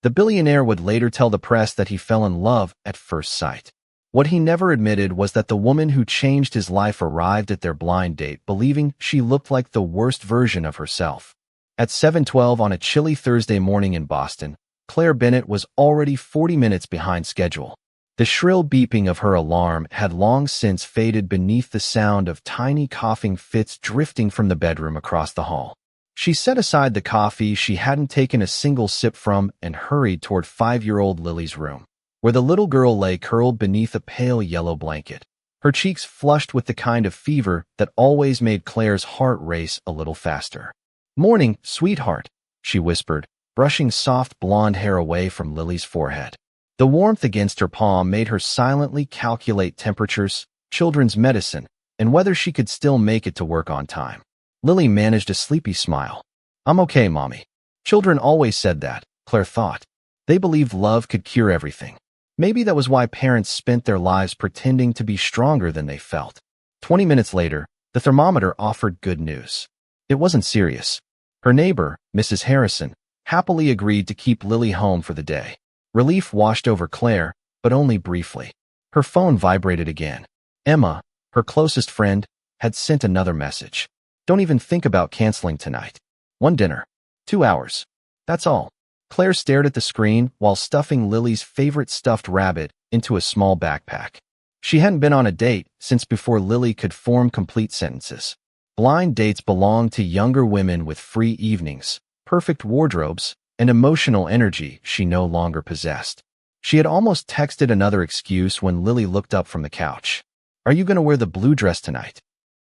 The billionaire would later tell the press that he fell in love at first sight. What he never admitted was that the woman who changed his life arrived at their blind date believing she looked like the worst version of herself. At 7:12 on a chilly Thursday morning in Boston, Claire Bennett was already 40 minutes behind schedule. The shrill beeping of her alarm had long since faded beneath the sound of tiny coughing fits drifting from the bedroom across the hall. She set aside the coffee she hadn't taken a single sip from and hurried toward 5-year-old Lily's room, where the little girl lay curled beneath a pale yellow blanket, her cheeks flushed with the kind of fever that always made Claire's heart race a little faster. "Morning, sweetheart," she whispered, brushing soft blonde hair away from Lily's forehead. The warmth against her palm made her silently calculate temperatures, children's medicine, and whether she could still make it to work on time. Lily managed a sleepy smile. "I'm okay, Mommy." Children always said that, Claire thought. They believed love could cure everything. Maybe that was why parents spent their lives pretending to be stronger than they felt. 20 minutes later, the thermometer offered good news. It wasn't serious. Her neighbor, Mrs. Harrison, happily agreed to keep Lily home for the day. Relief washed over Claire, but only briefly. Her phone vibrated again. Emma, her closest friend, had sent another message. "Don't even think about canceling tonight. One dinner. 2 hours. That's all." Claire stared at the screen while stuffing Lily's favorite stuffed rabbit into a small backpack. She hadn't been on a date since before Lily could form complete sentences. Blind dates belonged to younger women with free evenings, perfect wardrobes, and emotional energy she no longer possessed. She had almost texted another excuse when Lily looked up from the couch. "Are you going to wear the blue dress tonight?"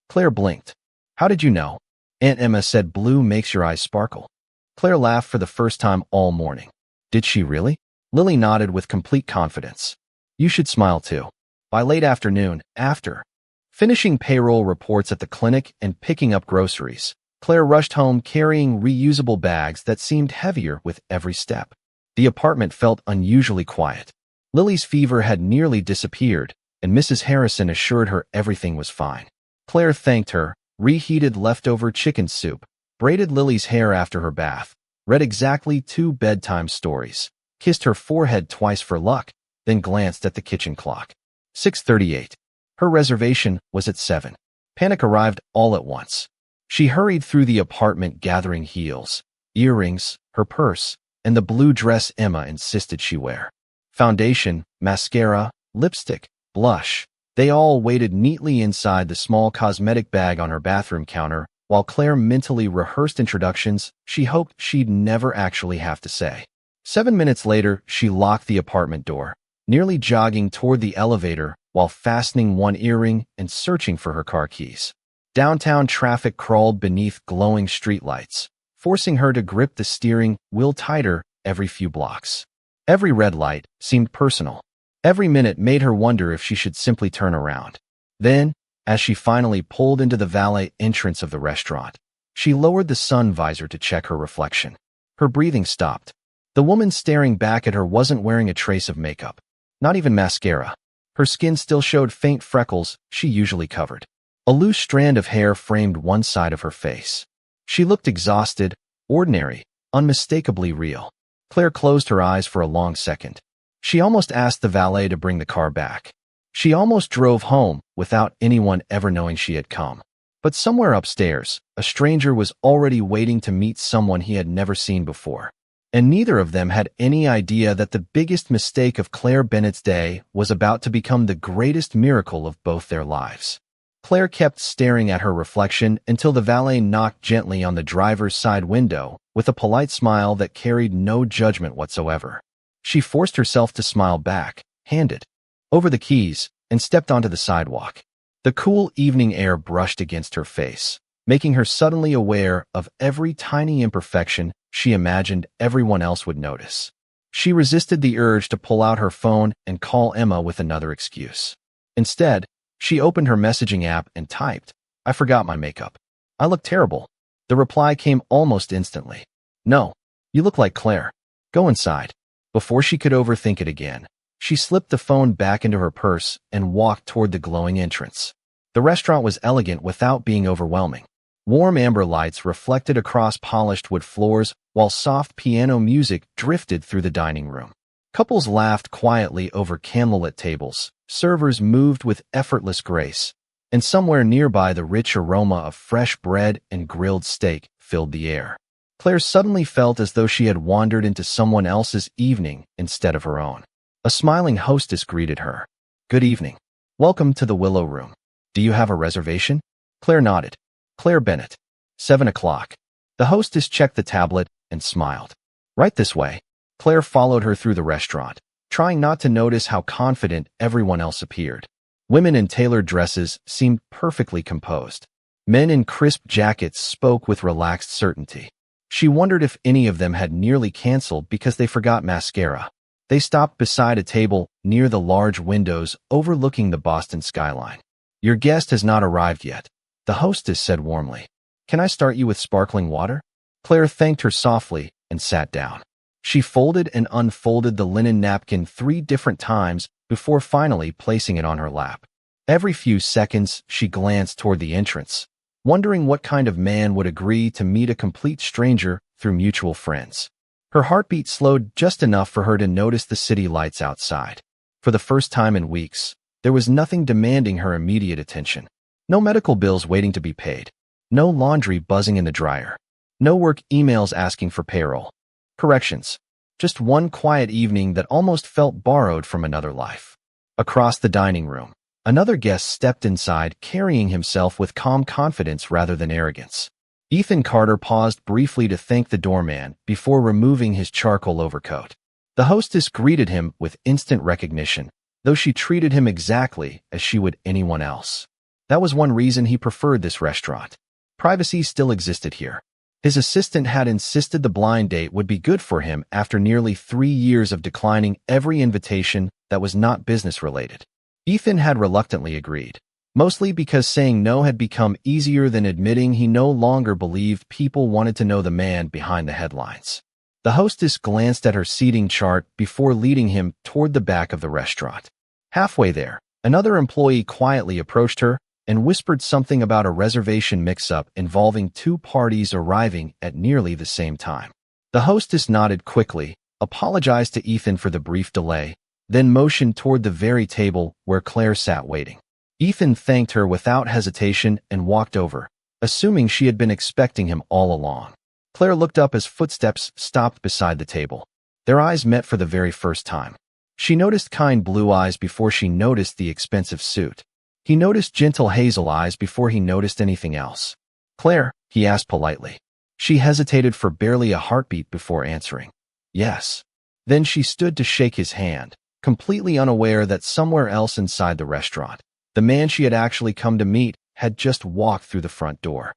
Claire blinked. "How did you know?" "Aunt Emma said blue makes your eyes sparkle." Claire laughed for the first time all morning. "Did she really?" Lily nodded with complete confidence. "You should smile too." By late afternoon, after finishing payroll reports at the clinic and picking up groceries, Claire rushed home carrying reusable bags that seemed heavier with every step. The apartment felt unusually quiet. Lily's fever had nearly disappeared, and Mrs. Harrison assured her everything was fine. Claire thanked her, reheated leftover chicken soup, braided Lily's hair after her bath, read exactly 2 bedtime stories, kissed her forehead twice for luck, then glanced at the kitchen clock. 6:38. Her reservation was at 7. Panic arrived all at once. She hurried through the apartment gathering heels, earrings, her purse, and the blue dress Emma insisted she wear. Foundation, mascara, lipstick, blush. They all waited neatly inside the small cosmetic bag on her bathroom counter, while Claire mentally rehearsed introductions she hoped she'd never actually have to say. 7 minutes later, she locked the apartment door, nearly jogging toward the elevator while fastening one earring and searching for her car keys. Downtown traffic crawled beneath glowing streetlights, forcing her to grip the steering wheel tighter every few blocks. Every red light seemed personal. Every minute made her wonder if she should simply turn around. Then, as she finally pulled into the valet entrance of the restaurant, she lowered the sun visor to check her reflection. Her breathing stopped. The woman staring back at her wasn't wearing a trace of makeup, not even mascara. Her skin still showed faint freckles she usually covered. A loose strand of hair framed one side of her face. She looked exhausted, ordinary, unmistakably real. Claire closed her eyes for a long second. She almost asked the valet to bring the car back. She almost drove home without anyone ever knowing she had come. But somewhere upstairs, a stranger was already waiting to meet someone he had never seen before. And neither of them had any idea that the biggest mistake of Claire Bennett's day was about to become the greatest miracle of both their lives. Claire kept staring at her reflection until the valet knocked gently on the driver's side window with a polite smile that carried no judgment whatsoever. She forced herself to smile back, handed over the keys, and stepped onto the sidewalk. The cool evening air brushed against her face, making her suddenly aware of every tiny imperfection she imagined everyone else would notice. She resisted the urge to pull out her phone and call Emma with another excuse. Instead, she opened her messaging app and typed, "I forgot my makeup. I look terrible." The reply came almost instantly. "No, you look like Claire. Go inside." Before she could overthink it again, she slipped the phone back into her purse and walked toward the glowing entrance. The restaurant was elegant without being overwhelming. Warm amber lights reflected across polished wood floors, while soft piano music drifted through the dining room. Couples laughed quietly over candlelit tables, servers moved with effortless grace, and somewhere nearby the rich aroma of fresh bread and grilled steak filled the air. Claire suddenly felt as though she had wandered into someone else's evening instead of her own. A smiling hostess greeted her. "Good evening. Welcome to the Willow Room. Do you have a reservation?" Claire nodded. "Claire Bennett. 7 o'clock. The hostess checked the tablet and smiled. "Right this way." Claire followed her through the restaurant, trying not to notice how confident everyone else appeared. Women in tailored dresses seemed perfectly composed. Men in crisp jackets spoke with relaxed certainty. She wondered if any of them had nearly canceled because they forgot mascara. They stopped beside a table near the large windows overlooking the Boston skyline. "Your guest has not arrived yet," the hostess said warmly. "Can I start you with sparkling water?" Claire thanked her softly and sat down. She folded and unfolded the linen napkin 3 different times before finally placing it on her lap. Every few seconds, she glanced toward the entrance, wondering what kind of man would agree to meet a complete stranger through mutual friends. Her heartbeat slowed just enough for her to notice the city lights outside. For the first time in weeks, there was nothing demanding her immediate attention. No medical bills waiting to be paid. No laundry buzzing in the dryer. No work emails asking for payroll. Corrections. Just one quiet evening that almost felt borrowed from another life. Across the dining room, another guest stepped inside, carrying himself with calm confidence rather than arrogance. Ethan Carter paused briefly to thank the doorman before removing his charcoal overcoat. The hostess greeted him with instant recognition, though she treated him exactly as she would anyone else. That was one reason he preferred this restaurant. Privacy still existed here. His assistant had insisted the blind date would be good for him after nearly 3 years of declining every invitation that was not business-related. Ethan had reluctantly agreed, mostly because saying no had become easier than admitting he no longer believed people wanted to know the man behind the headlines. The hostess glanced at her seating chart before leading him toward the back of the restaurant. Halfway there, another employee quietly approached her and whispered something about a reservation mix-up involving 2 parties arriving at nearly the same time. The hostess nodded quickly, apologized to Ethan for the brief delay, then motioned toward the very table where Claire sat waiting. Ethan thanked her without hesitation and walked over, assuming she had been expecting him all along. Claire looked up as footsteps stopped beside the table. Their eyes met for the very first time. She noticed kind blue eyes before she noticed the expensive suit. He noticed gentle hazel eyes before he noticed anything else. "Claire?" he asked politely. She hesitated for barely a heartbeat before answering. "Yes." Then she stood to shake his hand, completely unaware that somewhere else inside the restaurant, the man she had actually come to meet had just walked through the front door.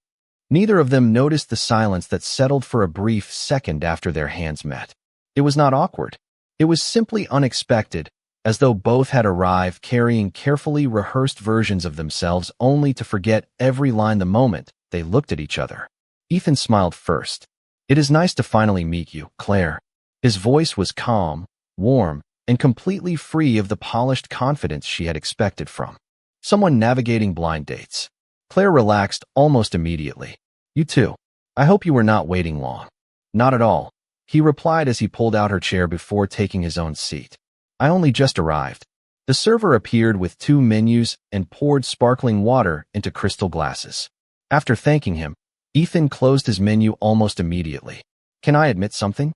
Neither of them noticed the silence that settled for a brief second after their hands met. It was not awkward. It was simply unexpected, as though both had arrived carrying carefully rehearsed versions of themselves only to forget every line the moment they looked at each other. Ethan smiled first. "It is nice to finally meet you, Claire." His voice was calm, warm, and completely free of the polished confidence she had expected from someone navigating blind dates. Claire relaxed almost immediately. "You too. I hope you were not waiting long." "Not at all," he replied as he pulled out her chair before taking his own seat. "I only just arrived." The server appeared with 2 menus and poured sparkling water into crystal glasses. After thanking him, Ethan closed his menu almost immediately. "Can I admit something?"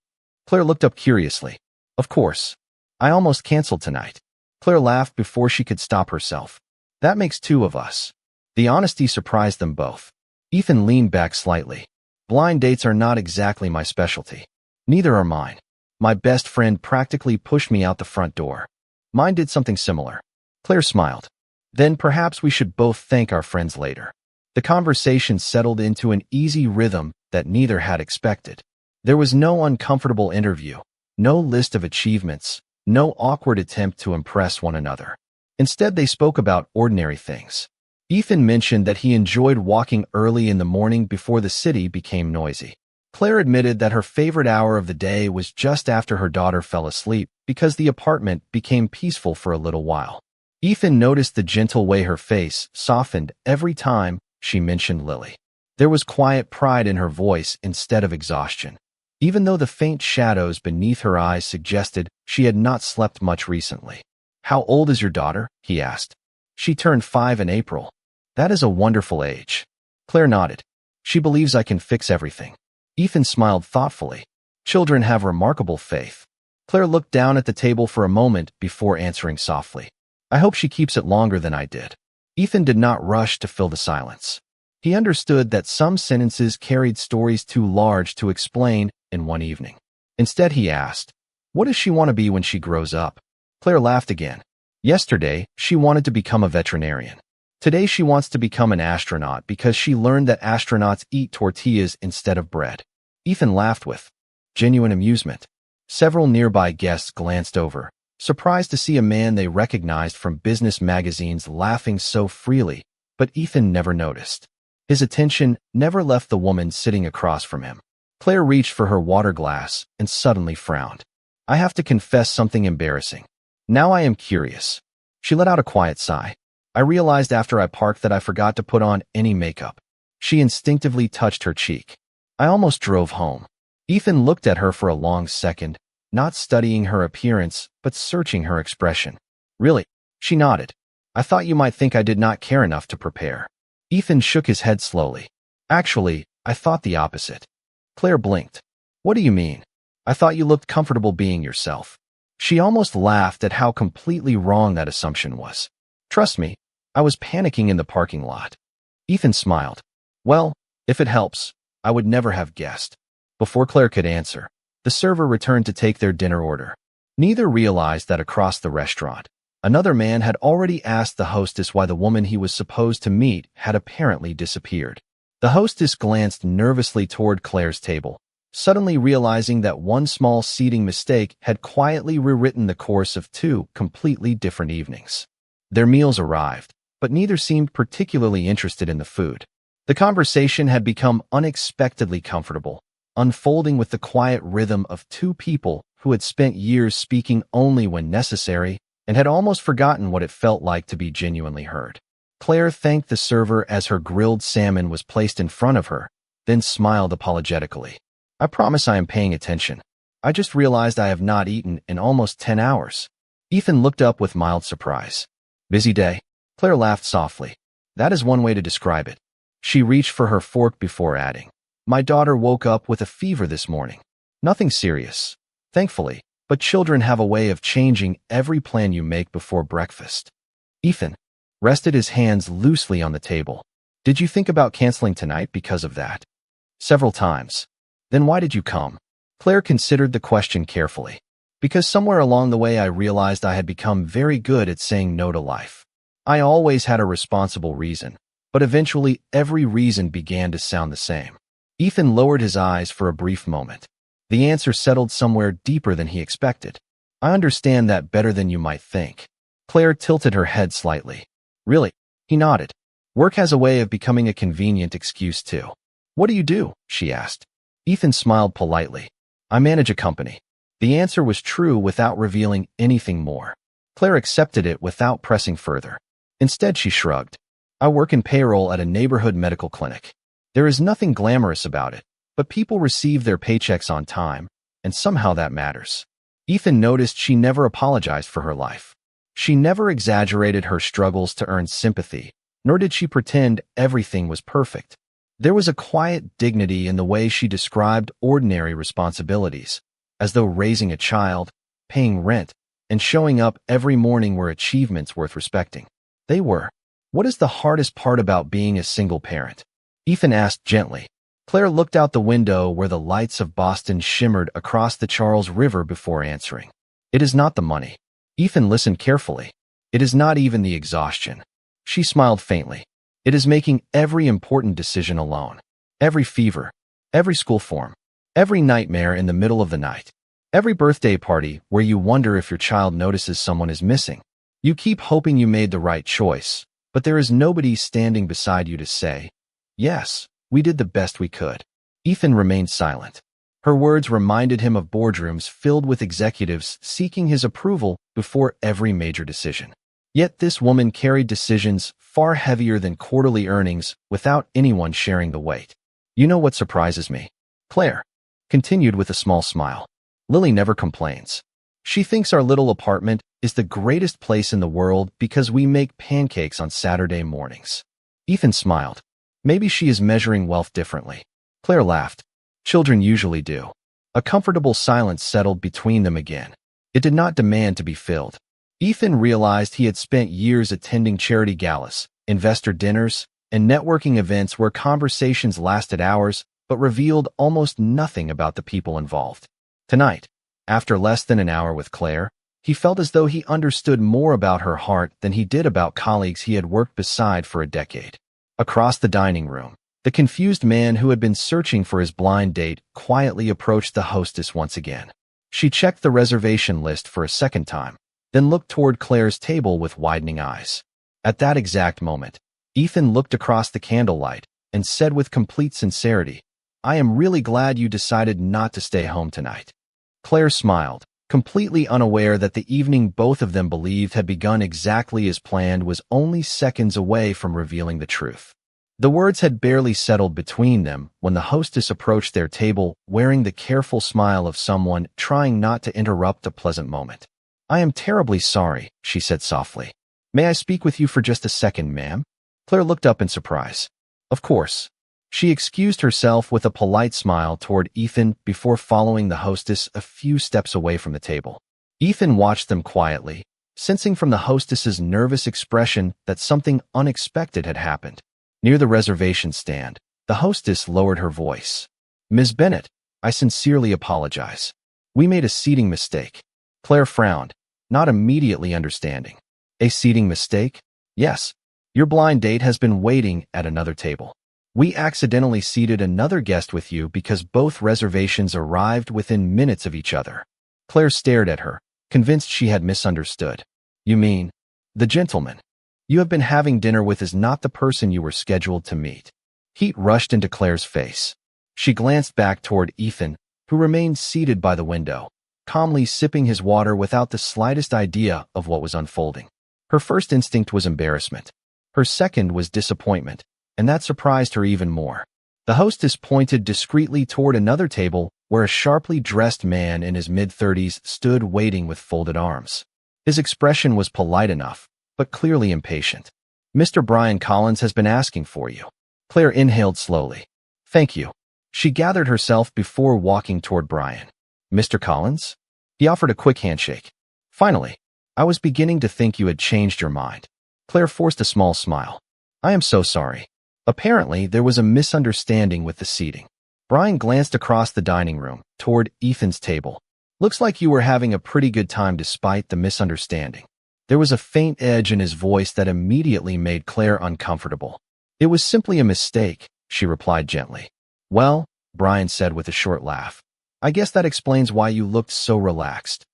Claire looked up curiously. "Of course. I almost canceled tonight." Claire laughed before she could stop herself. "That makes 2 of us." The honesty surprised them both. Ethan leaned back slightly. "Blind dates are not exactly my specialty. Neither are mine. My best friend practically pushed me out the front door. Mine did something similar." Claire smiled. "Then perhaps we should both thank our friends later." The conversation settled into an easy rhythm that neither had expected. There was no uncomfortable interview, no list of achievements, no awkward attempt to impress one another. Instead, they spoke about ordinary things. Ethan mentioned that he enjoyed walking early in the morning before the city became noisy. Claire admitted that her favorite hour of the day was just after her daughter fell asleep because the apartment became peaceful for a little while. Ethan noticed the gentle way her face softened every time she mentioned Lily. There was quiet pride in her voice instead of exhaustion, even though the faint shadows beneath her eyes suggested she had not slept much recently. "How old is your daughter?" he asked. "She turned 5 in April." "That is a wonderful age." Claire nodded. "She believes I can fix everything." Ethan smiled thoughtfully. "Children have remarkable faith." Claire looked down at the table for a moment before answering softly. "I hope she keeps it longer than I did." Ethan did not rush to fill the silence. He understood that some sentences carried stories too large to explain in one evening. Instead, he asked, "What does she want to be when she grows up?" Claire laughed again. Yesterday, she wanted to become a veterinarian. Today, she wants to become an astronaut because she learned that astronauts eat tortillas instead of bread. Ethan laughed with genuine amusement. Several nearby guests glanced over, surprised to see a man they recognized from business magazines laughing so freely, but Ethan never noticed. His attention never left the woman sitting across from him. Claire reached for her water glass and suddenly frowned. "I have to confess something embarrassing. Now I am curious." She let out a quiet sigh. "I realized after I parked that I forgot to put on any makeup." She instinctively touched her cheek. "I almost drove home." Ethan looked at her for a long second, not studying her appearance, but searching her expression. "Really?" She nodded. "I thought you might think I did not care enough to prepare." Ethan shook his head slowly. "Actually, I thought the opposite." Claire blinked. "What do you mean?" "I thought you looked comfortable being yourself." She almost laughed at how completely wrong that assumption was. "Trust me, I was panicking in the parking lot." Ethan smiled. "Well, if it helps, I would never have guessed." Before Claire could answer, the server returned to take their dinner order. Neither realized that across the restaurant, another man had already asked the hostess why the woman he was supposed to meet had apparently disappeared. The hostess glanced nervously toward Claire's table, suddenly realizing that one small seating mistake had quietly rewritten the course of 2 completely different evenings. Their meals arrived, but neither seemed particularly interested in the food. The conversation had become unexpectedly comfortable, unfolding with the quiet rhythm of 2 people who had spent years speaking only when necessary and had almost forgotten what it felt like to be genuinely heard. Claire thanked the server as her grilled salmon was placed in front of her, then smiled apologetically. "I promise I am paying attention. I just realized I have not eaten in almost 10 hours." Ethan looked up with mild surprise. "Busy day?" Claire laughed softly. "That is one way to describe it." She reached for her fork before adding, "My daughter woke up with a fever this morning. Nothing serious, thankfully, but children have a way of changing every plan you make before breakfast." Ethan rested his hands loosely on the table. "Did you think about canceling tonight because of that?" "Several times." "Then why did you come?" Claire considered the question carefully. "Because somewhere along the way I realized I had become very good at saying no to life. I always had a responsible reason, but eventually every reason began to sound the same." Ethan lowered his eyes for a brief moment. The answer settled somewhere deeper than he expected. "I understand that better than you might think." Claire tilted her head slightly. "Really?" He nodded. "Work has a way of becoming a convenient excuse too." "What do you do?" she asked. Ethan smiled politely. "I manage a company." The answer was true without revealing anything more. Claire accepted it without pressing further. Instead, she shrugged. "I work in payroll at a neighborhood medical clinic. There is nothing glamorous about it, but people receive their paychecks on time, and somehow that matters." Ethan noticed she never apologized for her life. She never exaggerated her struggles to earn sympathy, nor did she pretend everything was perfect. There was a quiet dignity in the way she described ordinary responsibilities, as though raising a child, paying rent, and showing up every morning were achievements worth respecting. They were. "What is the hardest part about being a single parent?" Ethan asked gently. Claire looked out the window where the lights of Boston shimmered across the Charles River before answering. "It is not the money." Ethan listened carefully. "It is not even the exhaustion." She smiled faintly. "It is making every important decision alone. Every fever, every school form, every nightmare in the middle of the night, every birthday party where you wonder if your child notices someone is missing. You keep hoping you made the right choice, but there is nobody standing beside you to say, 'Yes, we did the best we could.'" Ethan remained silent. Her words reminded him of boardrooms filled with executives seeking his approval before every major decision. Yet this woman carried decisions far heavier than quarterly earnings without anyone sharing the weight. You know what surprises me? Claire continued with a small smile. Lily never complains. She thinks our little apartment is the greatest place in the world because we make pancakes on Saturday mornings. Ethan smiled. Maybe she is measuring wealth differently. Claire laughed. Children usually do. A comfortable silence settled between them again. It did not demand to be filled. Ethan realized he had spent years attending charity galas, investor dinners, and networking events where conversations lasted hours but revealed almost nothing about the people involved. Tonight, after less than an hour with Claire, he felt as though he understood more about her heart than he did about colleagues he had worked beside for a decade. Across the dining room, the confused man who had been searching for his blind date quietly approached the hostess once again. She checked the reservation list for a second time, then looked toward Claire's table with widening eyes. At that exact moment, Ethan looked across the candlelight and said with complete sincerity, "I am really glad you decided not to stay home tonight." Claire smiled, completely unaware that the evening both of them believed had begun exactly as planned was only seconds away from revealing the truth. The words had barely settled between them when the hostess approached their table wearing the careful smile of someone trying not to interrupt a pleasant moment. "I am terribly sorry," she said softly. "May I speak with you for just a second, ma'am?" Claire looked up in surprise. Of course. She excused herself with a polite smile toward Ethan before following the hostess a few steps away from the table. Ethan watched them quietly, sensing from the hostess's nervous expression that something unexpected had happened. Near the reservation stand, the hostess lowered her voice. "Ms. Bennett, I sincerely apologize. We made a seating mistake." Claire frowned, not immediately understanding. "A seating mistake?" "Yes. Your blind date has been waiting at another table. We accidentally seated another guest with you because both reservations arrived within minutes of each other." Claire stared at her, convinced she had misunderstood. "You mean, the gentleman you have been having dinner with is not the person you were scheduled to meet?" Heat rushed into Claire's face. She glanced back toward Ethan, who remained seated by the window, calmly sipping his water without the slightest idea of what was unfolding. Her first instinct was embarrassment. Her second was disappointment, and that surprised her even more. The hostess pointed discreetly toward another table where a sharply dressed man in his mid-30s stood waiting with folded arms. His expression was polite enough, but clearly impatient. "Mr. Brian Collins has been asking for you." Claire inhaled slowly. "Thank you." She gathered herself before walking toward Brian. "Mr. Collins?" He offered a quick handshake. "Finally, I was beginning to think you had changed your mind." Claire forced a small smile. "I am so sorry." Apparently, there was a misunderstanding with the seating. Brian glanced across the dining room, toward Ethan's table. "Looks like you were having a pretty good time despite the misunderstanding." There was a faint edge in his voice that immediately made Claire uncomfortable. "It was simply a mistake," she replied gently. "Well," Brian said with a short laugh, "I guess that explains why you looked so relaxed."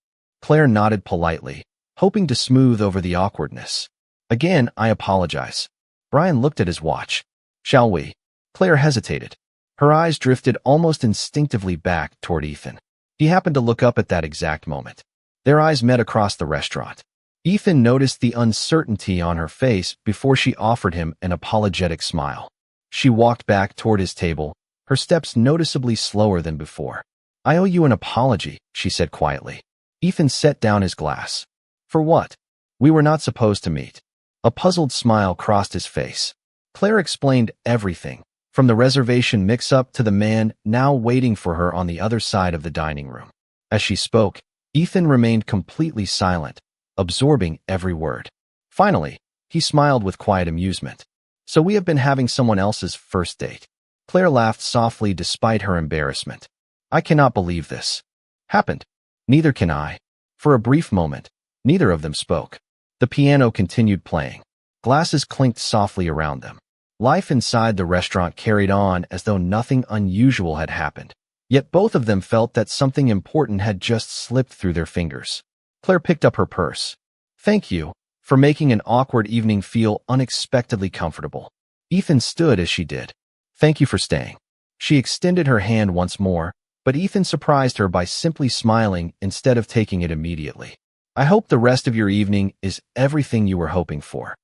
Claire nodded politely, hoping to smooth over the awkwardness. "Again, I apologize." Brian looked at his watch. "Shall we?" Claire hesitated. Her eyes drifted almost instinctively back toward Ethan. He happened to look up at that exact moment. Their eyes met across the restaurant. Ethan noticed the uncertainty on her face before she offered him an apologetic smile. She walked back toward his table, her steps noticeably slower than before. "I owe you an apology," she said quietly. Ethan set down his glass. "For what? We were not supposed to meet." A puzzled smile crossed his face. Claire explained everything, from the reservation mix-up to the man now waiting for her on the other side of the dining room. As she spoke, Ethan remained completely silent, absorbing every word. Finally, he smiled with quiet amusement. "So we have been having someone else's first date." Claire laughed softly despite her embarrassment. "I cannot believe this happened." "Neither can I." For a brief moment, neither of them spoke. The piano continued playing. Glasses clinked softly around them. Life inside the restaurant carried on as though nothing unusual had happened. Yet both of them felt that something important had just slipped through their fingers. Claire picked up her purse. "Thank you for making an awkward evening feel unexpectedly comfortable." Ethan stood as she did. "Thank you for staying." She extended her hand once more, but Ethan surprised her by simply smiling instead of taking it immediately. I hope the rest of your evening is everything you were hoping for.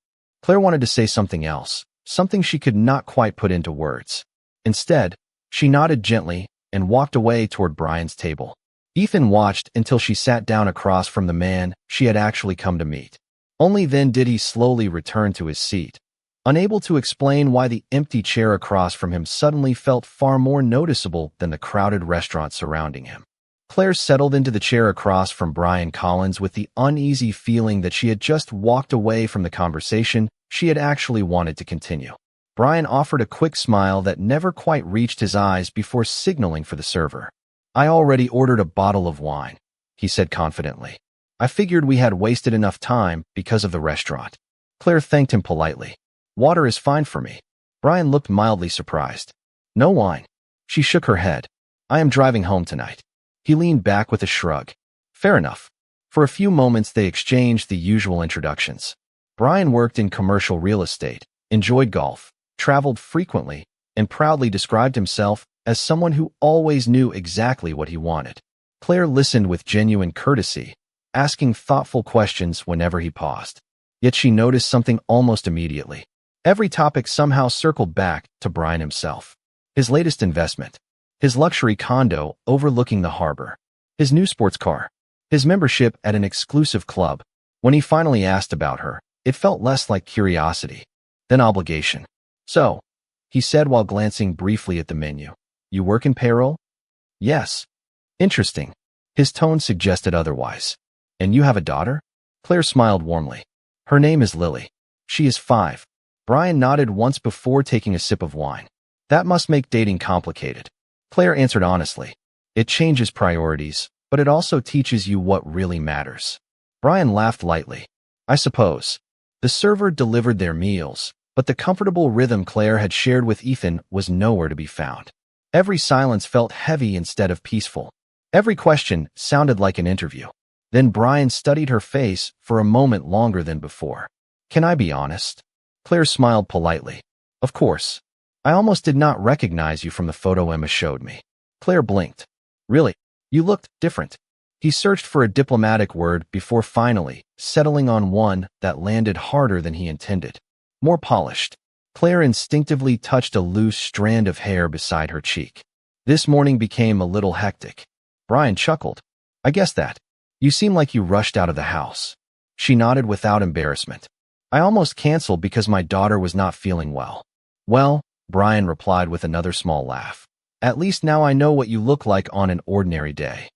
Claire wanted to say something else, something she could not quite put into words. Instead, she nodded gently and walked away toward Brian's table. Ethan watched until she sat down across from the man she had actually come to meet. Only then did he slowly return to his seat, unable to explain why the empty chair across from him suddenly felt far more noticeable than the crowded restaurant surrounding him. Claire settled into the chair across from Brian Collins with the uneasy feeling that she had just walked away from the conversation she had actually wanted to continue. Brian offered a quick smile that never quite reached his eyes before signaling for the server. I already ordered a bottle of wine, he said confidently. I figured we had wasted enough time because of the restaurant. Claire thanked him politely. Water is fine for me. Brian looked mildly surprised. No wine. She shook her head. I am driving home tonight. He leaned back with a shrug. Fair enough. For a few moments they exchanged the usual introductions. Brian worked in commercial real estate, enjoyed golf, traveled frequently, and proudly described himself as someone who always knew exactly what he wanted. Claire listened with genuine courtesy, asking thoughtful questions whenever he paused. Yet she noticed something almost immediately. Every topic somehow circled back to Brian himself. His latest investment, his luxury condo overlooking the harbor, his new sports car, his membership at an exclusive club. When he finally asked about her, it felt less like curiosity than obligation. So, he said while glancing briefly at the menu, you work in payroll? Yes. Interesting. His tone suggested otherwise. And you have a daughter? Claire smiled warmly. Her name is Lily. She is 5. Brian nodded once before taking a sip of wine. That must make dating complicated. Claire answered honestly. It changes priorities, but it also teaches you what really matters. Brian laughed lightly. I suppose. The server delivered their meals, but the comfortable rhythm Claire had shared with Ethan was nowhere to be found. Every silence felt heavy instead of peaceful. Every question sounded like an interview. Then Brian studied her face for a moment longer than before. Can I be honest? Claire smiled politely. Of course. I almost did not recognize you from the photo Emma showed me. Claire blinked. Really? You looked different. He searched for a diplomatic word before finally settling on one that landed harder than he intended. More polished. Claire instinctively touched a loose strand of hair beside her cheek. This morning became a little hectic. Brian chuckled. I guess that. You seem like you rushed out of the house. She nodded without embarrassment. I almost canceled because my daughter was not feeling well. Well, Brian replied with another small laugh. At least now I know what you look like on an ordinary day.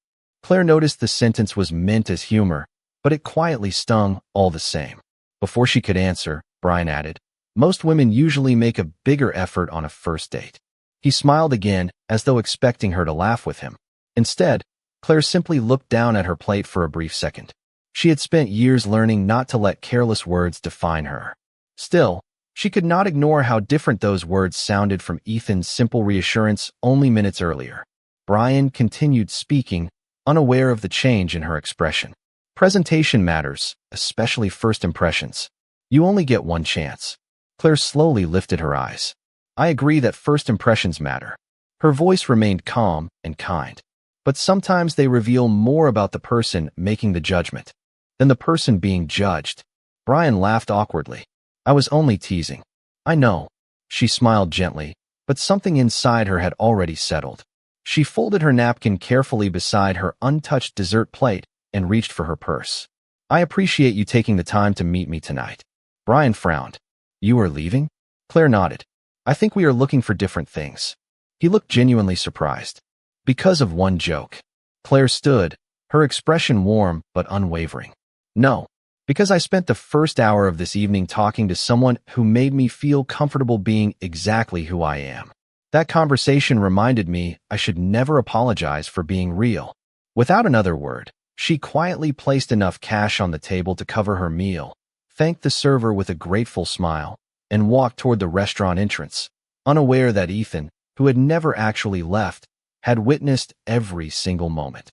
Claire noticed the sentence was meant as humor, but it quietly stung all the same. Before she could answer, Brian added, most women usually make a bigger effort on a first date. He smiled again, as though expecting her to laugh with him. Instead, Claire simply looked down at her plate for a brief second. She had spent years learning not to let careless words define her. Still, she could not ignore how different those words sounded from Ethan's simple reassurance only minutes earlier. Brian continued speaking, unaware of the change in her expression. Presentation matters, especially first impressions. You only get one chance. Claire slowly lifted her eyes. I agree that first impressions matter. Her voice remained calm and kind. But sometimes they reveal more about the person making the judgment than the person being judged. Brian laughed awkwardly. I was only teasing. I know. She smiled gently, but something inside her had already settled. She folded her napkin carefully beside her untouched dessert plate and reached for her purse. I appreciate you taking the time to meet me tonight. Brian frowned. You are leaving? Claire nodded. I think we are looking for different things. He looked genuinely surprised. Because of one joke. Claire stood, her expression warm but unwavering. No, because I spent the first hour of this evening talking to someone who made me feel comfortable being exactly who I am. That conversation reminded me I should never apologize for being real. Without another word, she quietly placed enough cash on the table to cover her meal, thanked the server with a grateful smile, and walked toward the restaurant entrance, unaware that Ethan, who had never actually left, had witnessed every single moment.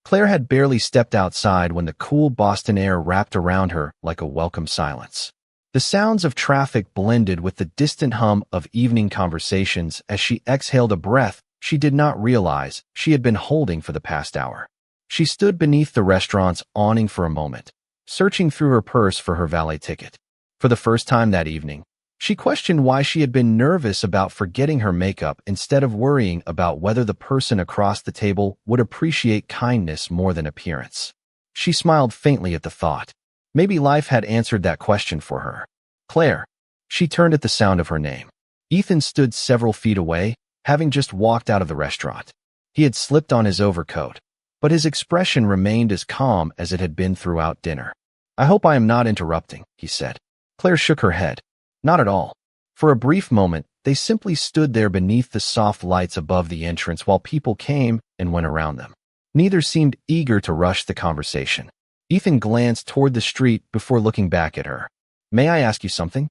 Claire had barely stepped outside when the cool Boston air wrapped around her like a welcome silence. The sounds of traffic blended with the distant hum of evening conversations as she exhaled a breath she did not realize she had been holding for the past hour. She stood beneath the restaurant's awning for a moment, searching through her purse for her valet ticket. For the first time that evening, she questioned why she had been nervous about forgetting her makeup instead of worrying about whether the person across the table would appreciate kindness more than appearance. She smiled faintly at the thought. Maybe life had answered that question for her. Claire. She turned at the sound of her name. Ethan stood several feet away, having just walked out of the restaurant. He had slipped on his overcoat, but his expression remained as calm as it had been throughout dinner. I hope I am not interrupting, he said. Claire shook her head. Not at all. For a brief moment, they simply stood there beneath the soft lights above the entrance while people came and went around them. Neither seemed eager to rush the conversation. Ethan glanced toward the street before looking back at her. May I ask you something?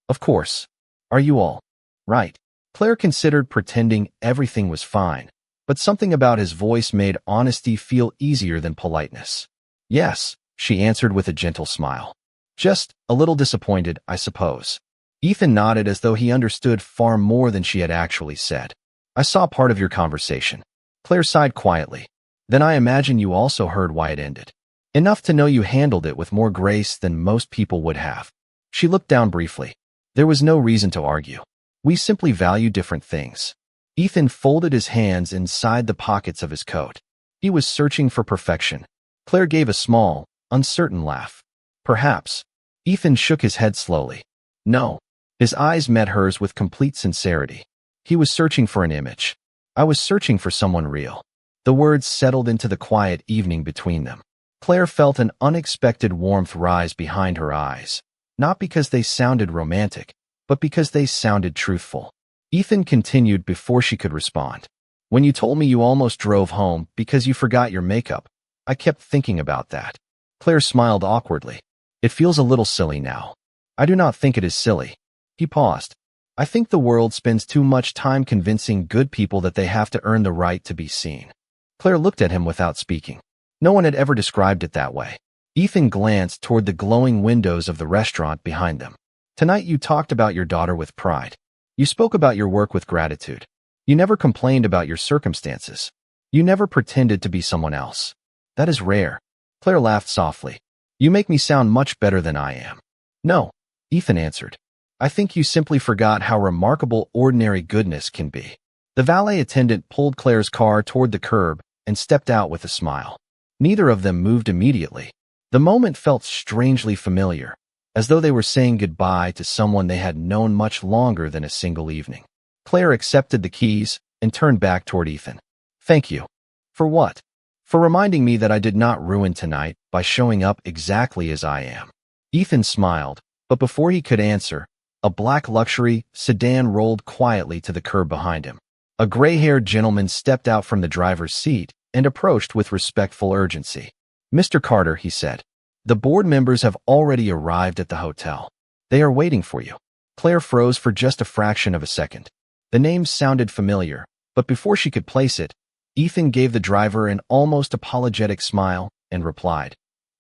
Of course. Are you all right? Claire considered pretending everything was fine, but something about his voice made honesty feel easier than politeness. Yes, she answered with a gentle smile. Just a little disappointed, I suppose. Ethan nodded as though he understood far more than she had actually said. I saw part of your conversation. Claire sighed quietly. Then I imagine you also heard why it ended. Enough to know you handled it with more grace than most people would have. She looked down briefly. There was no reason to argue. We simply value different things. Ethan folded his hands inside the pockets of his coat. He was searching for perfection. Claire gave a small, uncertain laugh. Perhaps. Ethan shook his head slowly. No. His eyes met hers with complete sincerity. He was searching for an image. I was searching for someone real. The words settled into the quiet evening between them. Claire felt an unexpected warmth rise behind her eyes, not because they sounded romantic, but because they sounded truthful. Ethan continued before she could respond. When you told me you almost drove home because you forgot your makeup, I kept thinking about that. Claire smiled awkwardly. It feels a little silly now. I do not think it is silly. He paused. I think the world spends too much time convincing good people that they have to earn the right to be seen. Claire looked at him without speaking. No one had ever described it that way. Ethan glanced toward the glowing windows of the restaurant behind them. Tonight you talked about your daughter with pride. You spoke about your work with gratitude. You never complained about your circumstances. You never pretended to be someone else. That is rare. Claire laughed softly. You make me sound much better than I am. No, Ethan answered. I think you simply forgot how remarkable ordinary goodness can be. The valet attendant pulled Claire's car toward the curb and stepped out with a smile. Neither of them moved immediately. The moment felt strangely familiar, as though they were saying goodbye to someone they had known much longer than a single evening. Claire accepted the keys and turned back toward Ethan. Thank you. For what? For reminding me that I did not ruin tonight by showing up exactly as I am. Ethan smiled, but before he could answer, a black luxury sedan rolled quietly to the curb behind him. A gray-haired gentleman stepped out from the driver's seat and approached with respectful urgency. Mr. Carter, he said, the board members have already arrived at the hotel. They are waiting for you. Claire froze for just a fraction of a second. The name sounded familiar, but before she could place it, Ethan gave the driver an almost apologetic smile and replied,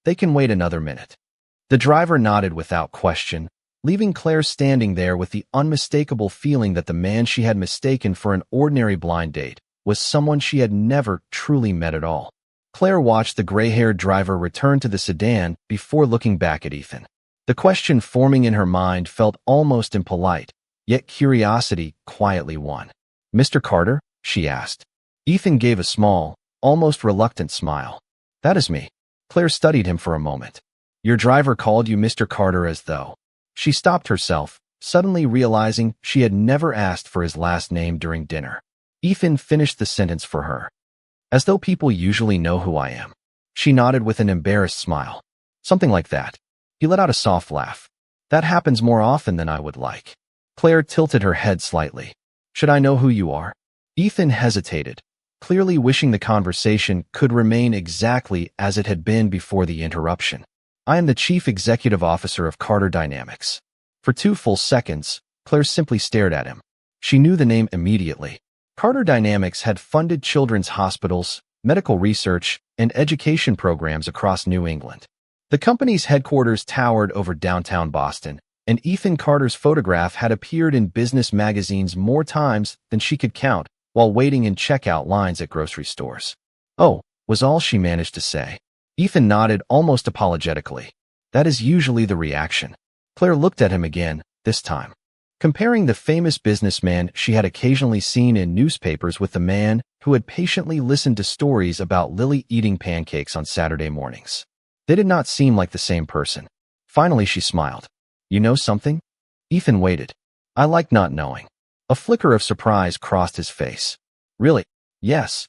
They can wait another minute. The driver nodded without question, leaving Claire standing there with the unmistakable feeling that the man she had mistaken for an ordinary blind date was someone she had never truly met at all. Claire watched the gray-haired driver return to the sedan before looking back at Ethan. The question forming in her mind felt almost impolite, yet curiosity quietly won. Mr. Carter? She asked. Ethan gave a small, almost reluctant smile. That is me. Claire studied him for a moment. Your driver called you Mr. Carter as though. She stopped herself, suddenly realizing she had never asked for his last name during dinner. Ethan finished the sentence for her. As though people usually know who I am. She nodded with an embarrassed smile. Something like that. He let out a soft laugh. That happens more often than I would like. Claire tilted her head slightly. Should I know who you are? Ethan hesitated, clearly wishing the conversation could remain exactly as it had been before the interruption. I am the Chief Executive Officer of Carter Dynamics. For 2 full seconds, Claire simply stared at him. She knew the name immediately. Carter Dynamics had funded children's hospitals, medical research, and education programs across New England. The company's headquarters towered over downtown Boston, and Ethan Carter's photograph had appeared in business magazines more times than she could count while waiting in checkout lines at grocery stores. Oh, was all she managed to say. Ethan nodded almost apologetically. That is usually the reaction. Claire looked at him again, this time, comparing the famous businessman she had occasionally seen in newspapers with the man who had patiently listened to stories about Lily eating pancakes on Saturday mornings. They did not seem like the same person. Finally, she smiled. You know something? Ethan waited. I like not knowing. A flicker of surprise crossed his face. Really? Yes.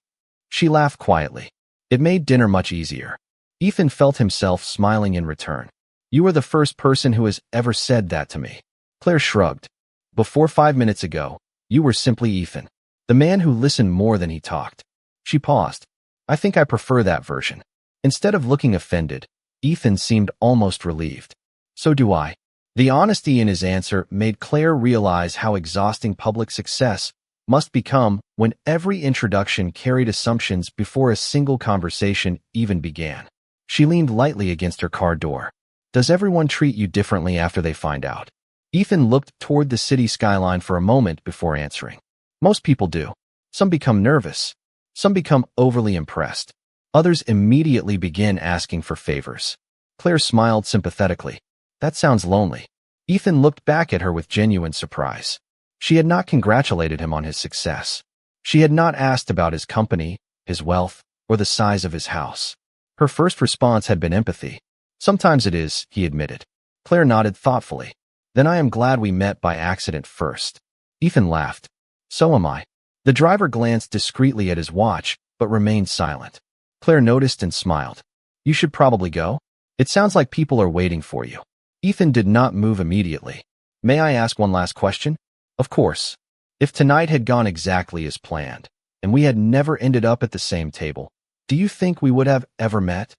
She laughed quietly. It made dinner much easier. Ethan felt himself smiling in return. You are the first person who has ever said that to me. Claire shrugged. Before 5 minutes ago, you were simply Ethan, the man who listened more than he talked. She paused. I think I prefer that version. Instead of looking offended, Ethan seemed almost relieved. So do I. The honesty in his answer made Claire realize how exhausting public success must become when every introduction carried assumptions before a single conversation even began. She leaned lightly against her car door. Does everyone treat you differently after they find out? Ethan looked toward the city skyline for a moment before answering. Most people do. Some become nervous. Some become overly impressed. Others immediately begin asking for favors. Claire smiled sympathetically. That sounds lonely. Ethan looked back at her with genuine surprise. She had not congratulated him on his success. She had not asked about his company, his wealth, or the size of his house. Her first response had been empathy. Sometimes it is, he admitted. Claire nodded thoughtfully. Then I am glad we met by accident first. Ethan laughed. So am I. The driver glanced discreetly at his watch, but remained silent. Claire noticed and smiled. You should probably go. It sounds like people are waiting for you. Ethan did not move immediately. May I ask one last question? Of course. If tonight had gone exactly as planned, and we had never ended up at the same table, do you think we would have ever met?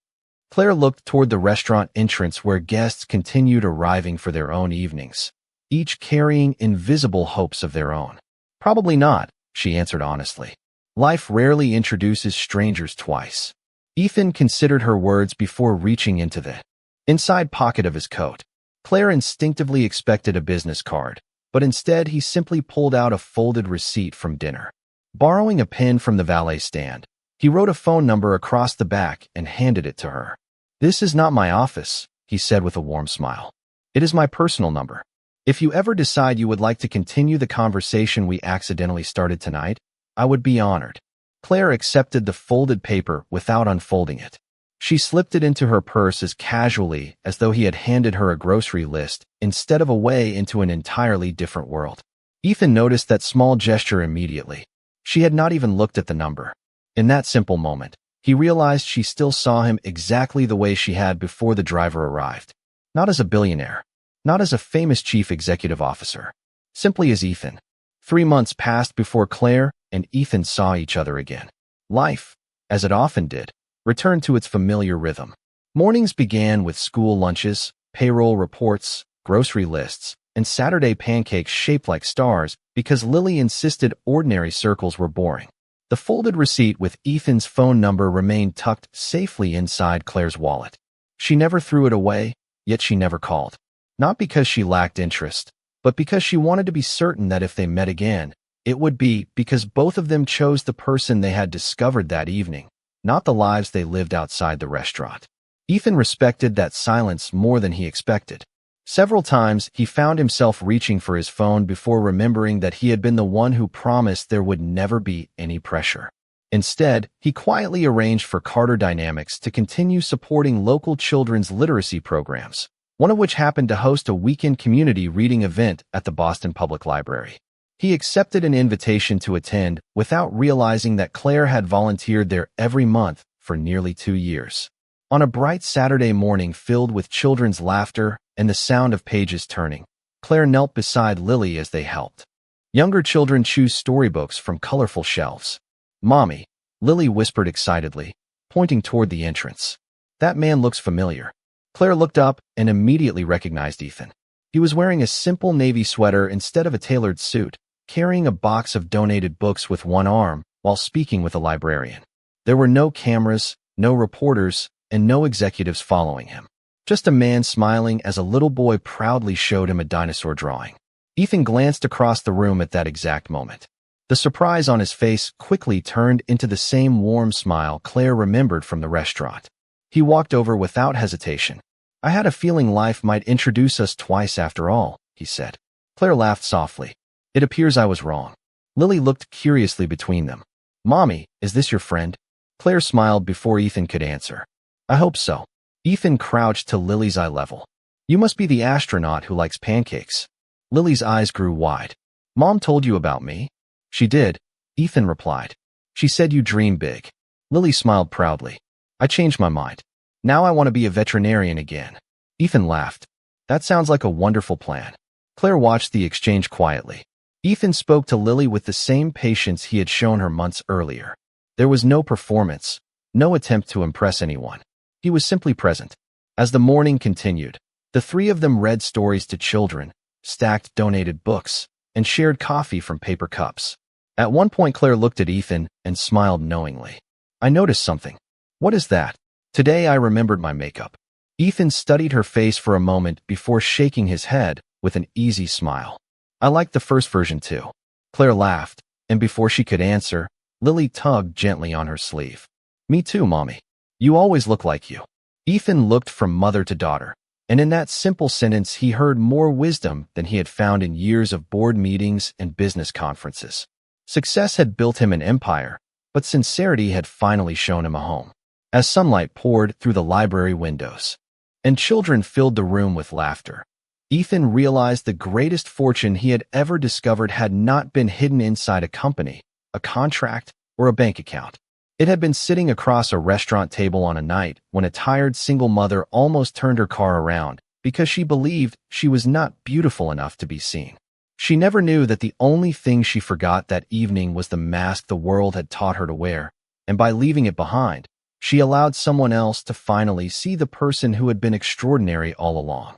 Claire looked toward the restaurant entrance where guests continued arriving for their own evenings, each carrying invisible hopes of their own. Probably not, she answered honestly. Life rarely introduces strangers twice. Ethan considered her words before reaching into the inside pocket of his coat. Claire instinctively expected a business card, but instead he simply pulled out a folded receipt from dinner. Borrowing a pen from the valet stand, he wrote a phone number across the back and handed it to her. This is not my office, he said with a warm smile. It is my personal number. If you ever decide you would like to continue the conversation we accidentally started tonight, I would be honored. Claire accepted the folded paper without unfolding it. She slipped it into her purse as casually as though he had handed her a grocery list instead of a way into an entirely different world. Ethan noticed that small gesture immediately. She had not even looked at the number. In that simple moment, he realized she still saw him exactly the way she had before the driver arrived. Not as a billionaire. Not as a famous chief executive officer. Simply as Ethan. 3 months passed before Claire and Ethan saw each other again. Life, as it often did, returned to its familiar rhythm. Mornings began with school lunches, payroll reports, grocery lists, and Saturday pancakes shaped like stars because Lily insisted ordinary circles were boring. The folded receipt with Ethan's phone number remained tucked safely inside Claire's wallet. She never threw it away, yet she never called. Not because she lacked interest, but because she wanted to be certain that if they met again, it would be because both of them chose the person they had discovered that evening, not the lives they lived outside the restaurant. Ethan respected that silence more than he expected. Several times, he found himself reaching for his phone before remembering that he had been the one who promised there would never be any pressure. Instead, he quietly arranged for Carter Dynamics to continue supporting local children's literacy programs, one of which happened to host a weekend community reading event at the Boston Public Library. He accepted an invitation to attend without realizing that Claire had volunteered there every month for nearly 2 years. On a bright Saturday morning filled with children's laughter and the sound of pages turning, Claire knelt beside Lily as they helped. Younger children choose storybooks from colorful shelves. Mommy, Lily whispered excitedly, pointing toward the entrance. That man looks familiar. Claire looked up and immediately recognized Ethan. He was wearing a simple navy sweater instead of a tailored suit, carrying a box of donated books with one arm while speaking with a librarian. There were no cameras, no reporters, and no executives following him. Just a man smiling as a little boy proudly showed him a dinosaur drawing. Ethan glanced across the room at that exact moment. The surprise on his face quickly turned into the same warm smile Claire remembered from the restaurant. He walked over without hesitation. "I had a feeling life might introduce us twice after all," he said. Claire laughed softly. "It appears I was wrong." Lily looked curiously between them. "Mommy, is this your friend?" Claire smiled before Ethan could answer. "I hope so." Ethan crouched to Lily's eye level. "You must be the astronaut who likes pancakes." Lily's eyes grew wide. "Mom told you about me?" "She did," Ethan replied. "She said you dream big." Lily smiled proudly. "I changed my mind. Now I want to be a veterinarian again." Ethan laughed. "That sounds like a wonderful plan." Claire watched the exchange quietly. Ethan spoke to Lily with the same patience he had shown her months earlier. There was no performance, no attempt to impress anyone. He was simply present. As the morning continued, the three of them read stories to children, stacked donated books, and shared coffee from paper cups. At one point, Claire looked at Ethan and smiled knowingly. "I noticed something." "What is that?" "Today I remembered my makeup." Ethan studied her face for a moment before shaking his head with an easy smile. "I liked the first version too." Claire laughed, and before she could answer, Lily tugged gently on her sleeve. "Me too, Mommy. You always look like you." Ethan looked from mother to daughter, and in that simple sentence he heard more wisdom than he had found in years of board meetings and business conferences. Success had built him an empire, but sincerity had finally shown him a home. As sunlight poured through the library windows, and children filled the room with laughter, Ethan realized the greatest fortune he had ever discovered had not been hidden inside a company, a contract, or a bank account. It had been sitting across a restaurant table on a night when a tired single mother almost turned her car around because she believed she was not beautiful enough to be seen. She never knew that the only thing she forgot that evening was the mask the world had taught her to wear, and by leaving it behind, she allowed someone else to finally see the person who had been extraordinary all along.